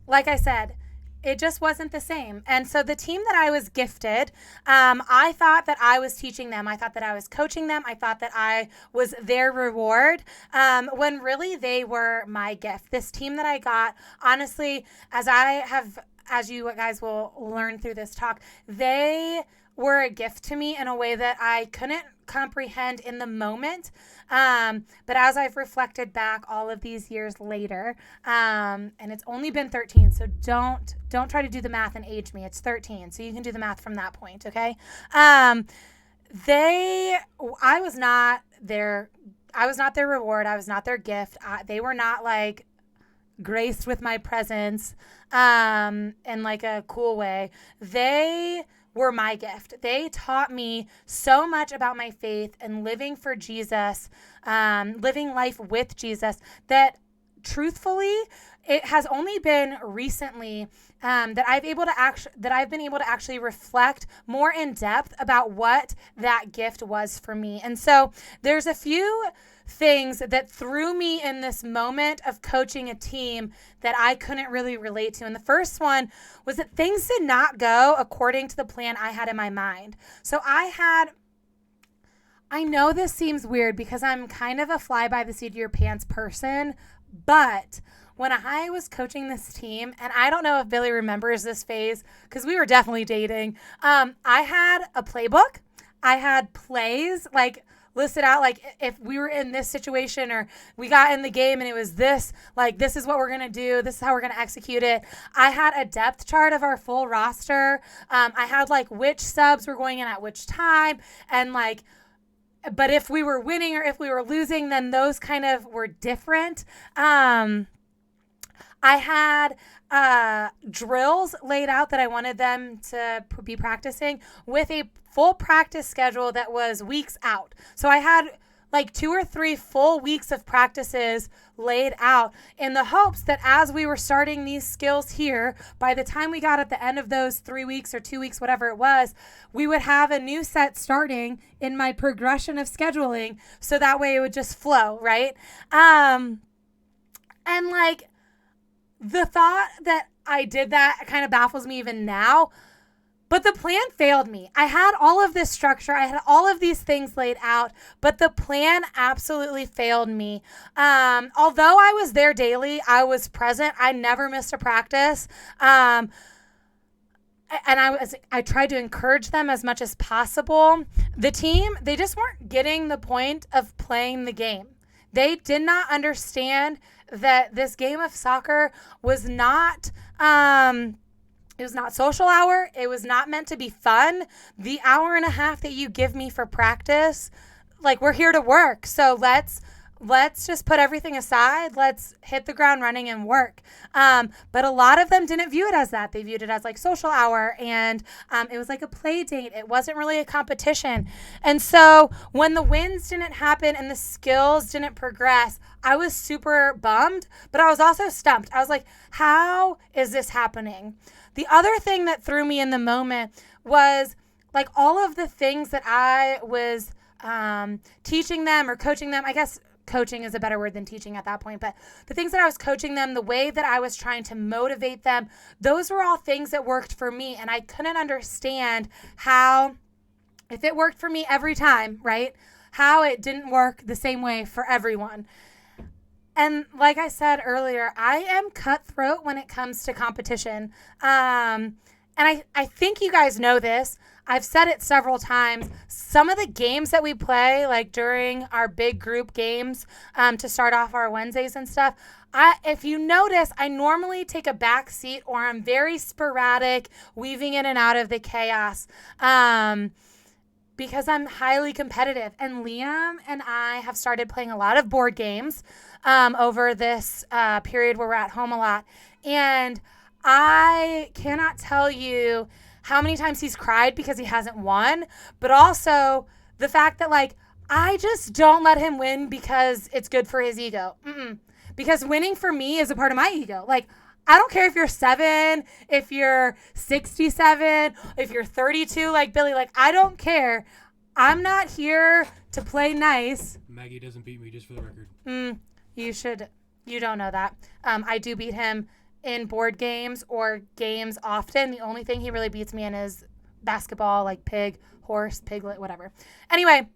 like I said, it just wasn't the same. And so the team that I was gifted, I thought that I was teaching them. I thought that I was coaching them. I thought that I was their reward, when really they were my gift. This team that I got, honestly, as you guys will learn through this talk, they were a gift to me in a way that I couldn't comprehend in the moment. But as I've reflected back all of these years later, and it's only been 13, so don't try to do the math and age me. It's 13, so you can do the math from that point, okay? I was not their reward. I was not their gift. They were not like graced with my presence in like a cool way. They were my gift. They taught me so much about my faith and living for Jesus, living life with Jesus, that truthfully, it has only been recently that I've been able to actually reflect more in depth about what that gift was for me. And so there's a few things that threw me in this moment of coaching a team that I couldn't really relate to. And the first one was that things did not go according to the plan I had in my mind. So I know this seems weird because I'm kind of a fly by the seat of your pants person, but when I was coaching this team, and I don't know if Billy remembers this phase because we were definitely dating, I had a playbook. I had plays like listed out, like if we were in this situation or we got in the game and it was this, like this is what we're going to do. This is how we're going to execute it. I had a depth chart of our full roster. I had like which subs were going in at which time and like, but if we were winning or if we were losing, then those kind of were different. I had drills laid out that I wanted them to be practicing with a full practice schedule that was weeks out. So I had like 2 or 3 full weeks of practices laid out in the hopes that as we were starting these skills here, by the time we got at the end of those 3 weeks or 2 weeks, whatever it was, we would have a new set starting in my progression of scheduling. So that way it would just flow, right? And like the thought that I did that kind of baffles me even now. But the plan failed me. I had all of this structure. I had all of these things laid out, but the plan absolutely failed me. Although I was there daily, I was present. I never missed a practice. And I tried to encourage them as much as possible. The team, they just weren't getting the point of playing the game. They did not understand that this game of soccer was not it was not social hour. It was not meant to be fun. The hour and a half that you give me for practice, like, we're here to work. So let's just put everything aside. Let's hit the ground running and work. But a lot of them didn't view it as that. They viewed it as like social hour, and it was like a play date. It wasn't really a competition. And so when the wins didn't happen and the skills didn't progress, I was super bummed, but I was also stumped. I was like, how is this happening? The other thing that threw me in the moment was like all of the things that I was teaching them or coaching them. I guess coaching is a better word than teaching at that point, but the things that I was coaching them, the way that I was trying to motivate them, those were all things that worked for me. And I couldn't understand how, if it worked for me every time, right, how it didn't work the same way for everyone. And like I said earlier, I am cutthroat when it comes to competition. And I think you guys know this. I've said it several times. Some of the games that we play, like during our big group games to start off our Wednesdays and stuff, if you notice, I normally take a back seat, or I'm very sporadic, weaving in and out of the chaos. Because I'm highly competitive. And Liam and I have started playing a lot of board games over this period where we're at home a lot. And I cannot tell you how many times he's cried because he hasn't won, but also the fact that, like, I just don't let him win because it's good for his ego. Because winning for me is a part of my ego. Like, I don't care if you're 7, if you're 67, if you're 32, like Billy, like, I don't care. I'm not here to play nice. Maggie doesn't beat me, just for the record. You don't know that. I do beat him in board games or games often. The only thing he really beats me in is basketball, like pig, horse, piglet, whatever. Anyway,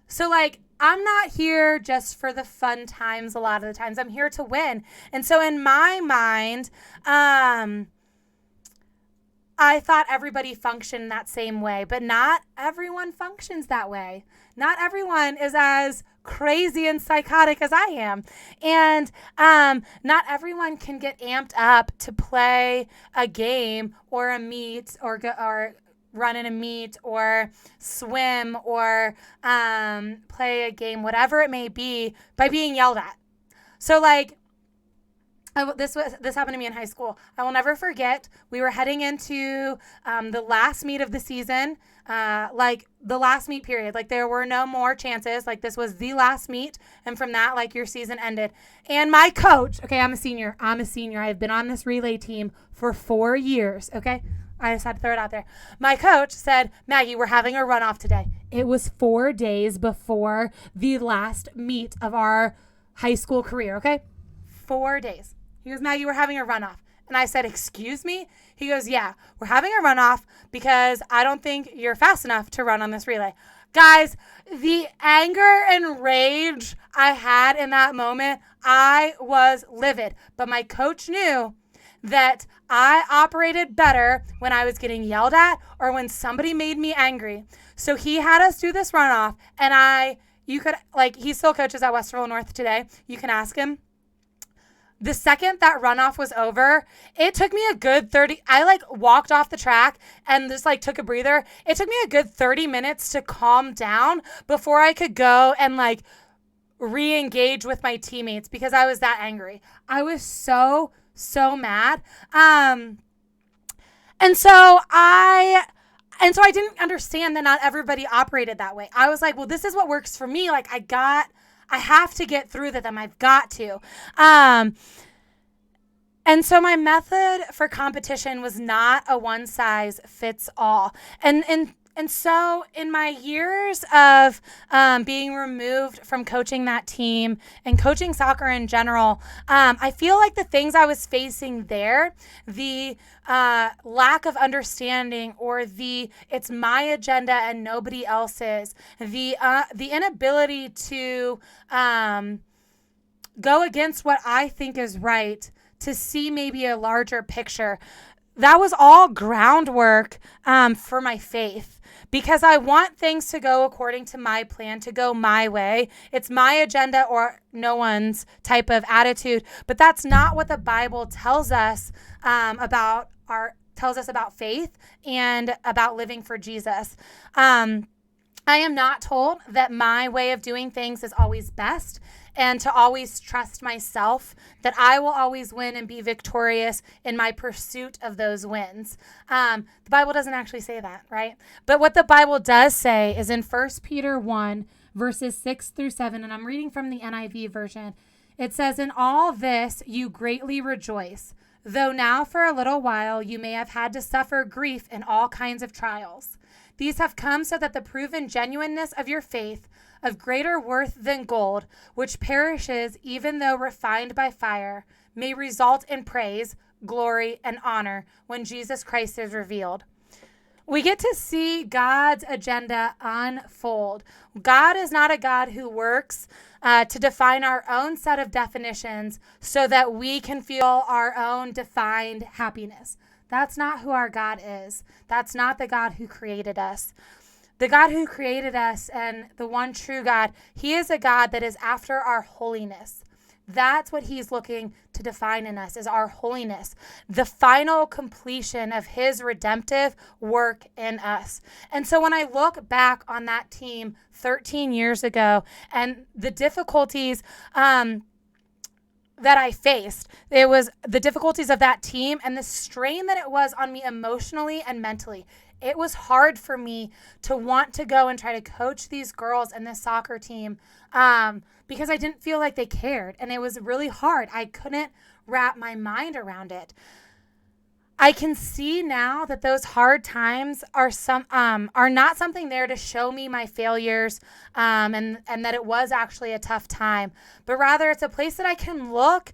so like, I'm not here just for the fun times a lot of the times. I'm here to win. And so in my mind, I thought everybody functioned that same way, but not everyone functions that way. Not everyone is as crazy and psychotic as I am. And not everyone can get amped up to play a game or a meet or run in a meet or swim or play a game, whatever it may be, by being yelled at. So like, this happened to me in high school. I will never forget. We were heading into the last meet of the season, like the last meet period. Like, there were no more chances. Like, this was the last meet, and from that, like, your season ended. And my coach, okay, I'm a senior. I've been on this relay team for 4 years. Okay. I just had to throw it out there. My coach said, Maggie, we're having a runoff today. It was 4 days before the last meet of our high school career, okay? 4 days. He goes, Maggie, we're having a runoff. And I said, excuse me? He goes, yeah, we're having a runoff because I don't think you're fast enough to run on this relay. Guys, the anger and rage I had in that moment, I was livid. But my coach knew that I operated better when I was getting yelled at or when somebody made me angry. So he had us do this runoff, and he still coaches at Westerville North today. You can ask him. The second that runoff was over, it took me a good 30, I like walked off the track and just like took a breather. It took me a good 30 minutes to calm down before I could go and like re-engage with my teammates because I was that angry. I was so mad. And so I didn't understand that not everybody operated that way. I was like, well, this is what works for me. Like, I have to get through them. I've got to. And so my method for competition was not a one size fits all. And And so in my years of being removed from coaching that team and coaching soccer in general, I feel like the things I was facing there, the lack of understanding or it's my agenda and nobody else's, the inability to go against what I think is right, to see maybe a larger picture. That was all groundwork for my faith, because I want things to go according to my plan, to go my way. It's my agenda or no one's type of attitude, but that's not what the Bible tells us about faith and about living for Jesus. I am not told that my way of doing things is always best, and to always trust myself that I will always win and be victorious in my pursuit of those wins. The Bible doesn't actually say that, right? But what the Bible does say is in 1 Peter 1, verses 6 through 7, and I'm reading from the NIV version. It says, "In all this you greatly rejoice, though now for a little while you may have had to suffer grief in all kinds of trials. These have come so that the proven genuineness of your faith, of greater worth than gold, which perishes even though refined by fire, may result in praise, glory, and honor when Jesus Christ is revealed." We get to see God's agenda unfold. God is not a God who works to define our own set of definitions so that we can feel our own defined happiness. That's not who our God is. That's not the God who created us. The God who created us and the one true God, he is a God that is after our holiness. That's what he's looking to define in us, is our holiness, the final completion of his redemptive work in us. And so when I look back on that team 13 years ago and the difficulties that I faced, it was the difficulties of that team and the strain that it was on me emotionally and mentally. It was hard for me to want to go and try to coach these girls and this soccer team because I didn't feel like they cared. And it was really hard. I couldn't wrap my mind around it. I can see now that those hard times are not something there to show me my failures and that it was actually a tough time, but rather it's a place that I can look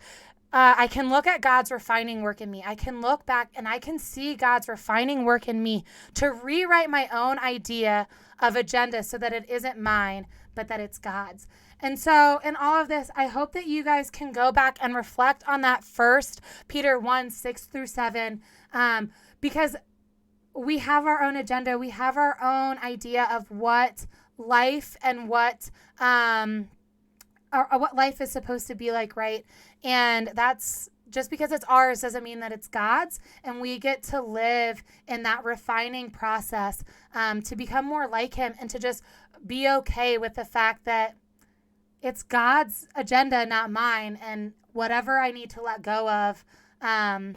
at God's refining work in me. I can look back and I can see God's refining work in me to rewrite my own idea of agenda so that it isn't mine, but that it's God's. And so in all of this, I hope that you guys can go back and reflect on that 1 Peter 1, 6 through 7, because we have our own agenda. We have our own idea of what life and what life is supposed to be like, right? And that's just because it's ours doesn't mean that it's God's, and we get to live in that refining process to become more like him and to just be okay with the fact that it's God's agenda, not mine, and whatever I need to let go of, I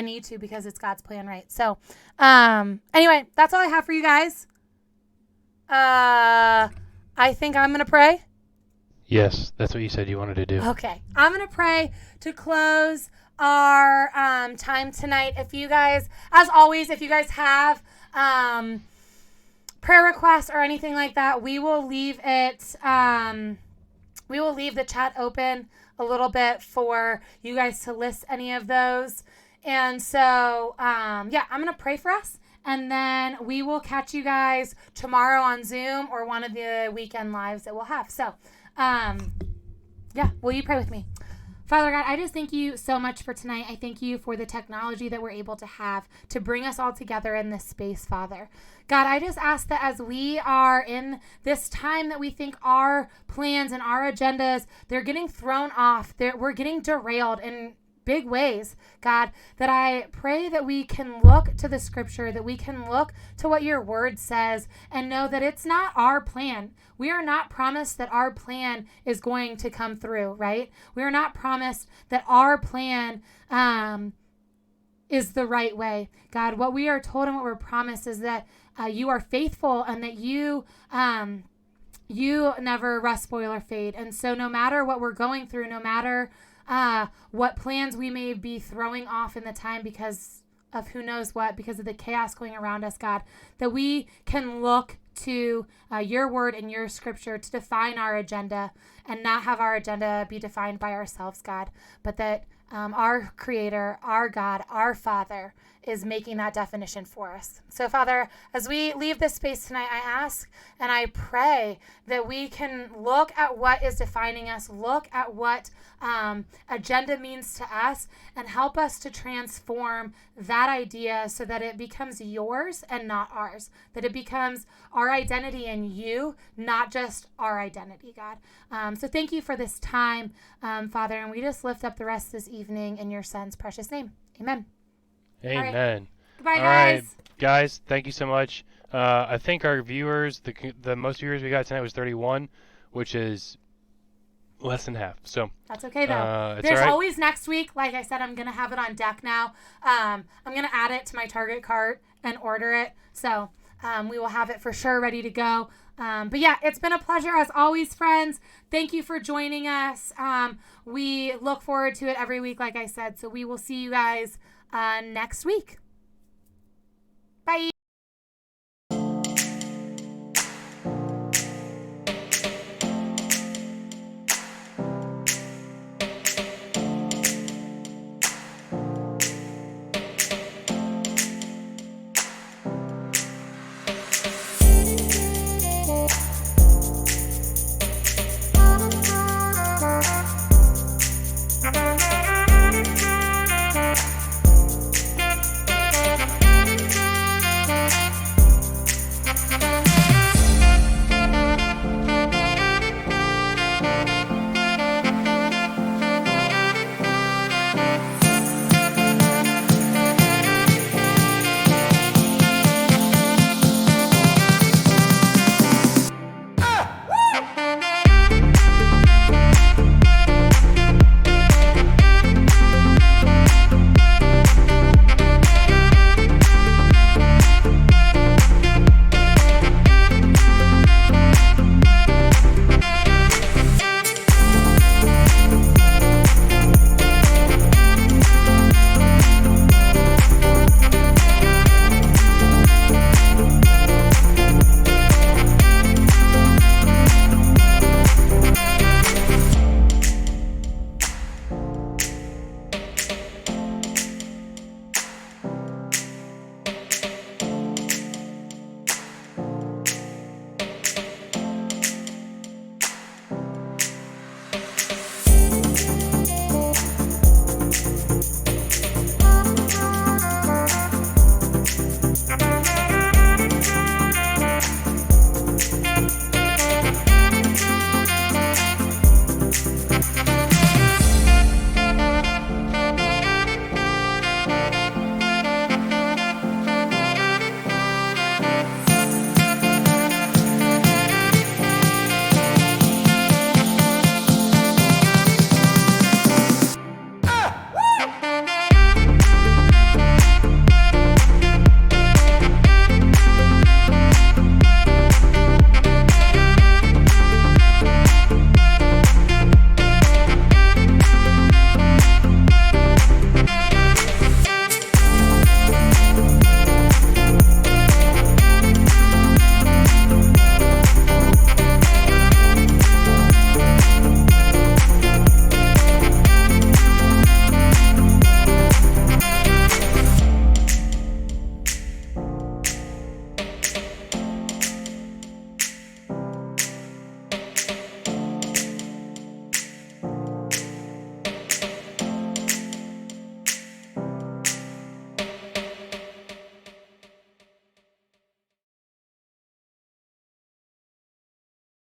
need to, because it's God's plan, right? So anyway, that's all I have for you guys. I think I'm going to pray. Yes, that's what you said you wanted to do. Okay. I'm going to pray to close our time tonight. If you guys, as always, if you guys have prayer requests or anything like that, we will leave it, we will leave the chat open a little bit for you guys to list any of those. And so, yeah, I'm going to pray for us. And then we will catch you guys tomorrow on Zoom or one of the weekend lives that we'll have. So, yeah, will you pray with me? Father God, I just thank you so much for tonight. I thank you for the technology that we're able to have to bring us all together in this space, Father. God, I just ask that as we are in this time that we think our plans and our agendas, they're getting thrown off. We're getting derailed in big ways, God, that I pray that we can look to the scripture, that we can look to what your word says and know that it's not our plan. We are not promised that our plan is going to come through, right? We are not promised that our plan is the right way. God, what we are told and what we're promised is that you are faithful and that you never rust, spoil, or fade. And so no matter what we're going through, no matter what plans we may be throwing off in the time, because of who knows what because of the chaos going around us, God, that we can look to your word and your scripture to define our agenda and not have our agenda be defined by ourselves, God, but that our Creator, our God, our Father is making that definition for us. So, Father, as we leave this space tonight, I ask and I pray that we can look at what is defining us, look at what agenda means to us, and help us to transform that idea so that it becomes yours and not ours, that it becomes our identity in you, not just our identity, God. So thank you for this time, Father, and we just lift up the rest of this evening in your Son's precious name. Amen. Amen. right. Goodbye, All guys. right, guys, thank you so much. I think our viewers, the most viewers we got tonight was 31, which is less than half. So That's okay, though. it's There's all right. always next week. Like I said, I'm going to have it on deck now. I'm going to add it to my Target cart and order it. So we will have it for sure ready to go. But yeah, it's been a pleasure as always, friends. Thank you for joining us. We look forward to it every week, like I said. So we will see you guys next week.